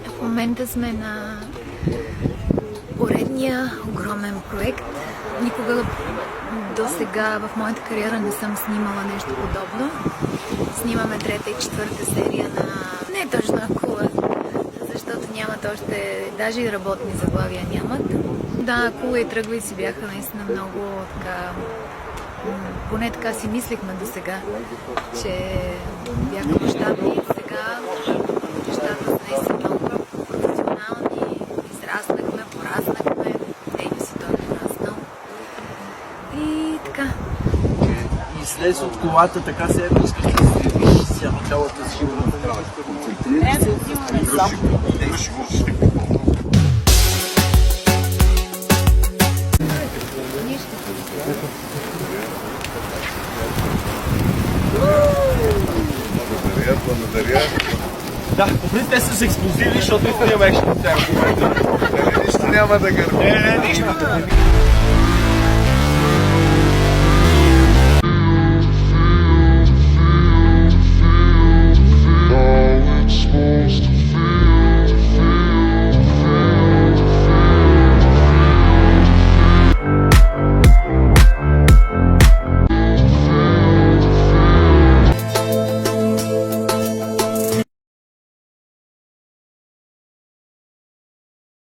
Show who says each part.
Speaker 1: В момента сме на поредния огромен проект. Никога до сега в моята кариера не съм снимала нещо подобно. Снимаме трета и четвърта серия на... Не точно Акула, защото нямат още... Даже и работни заглавия нямат. Да, Акула и Тръгвай си бяха наистина много така... Поне така си мислихме до сега, че бяха мащабни. Сега нещата са наистина много професионални. Израснахме, пораснахме. Ейди си той е нараснал. И така.
Speaker 2: И слез от колата, така се едно искаш да се движиш цялата сила на края. Концентрирай се и само действаш.
Speaker 3: Благодаря.
Speaker 2: Да, по принцип те са с експлозиви, защото искам екшен от тях.
Speaker 3: Нищо няма да гърби.
Speaker 2: Нищо.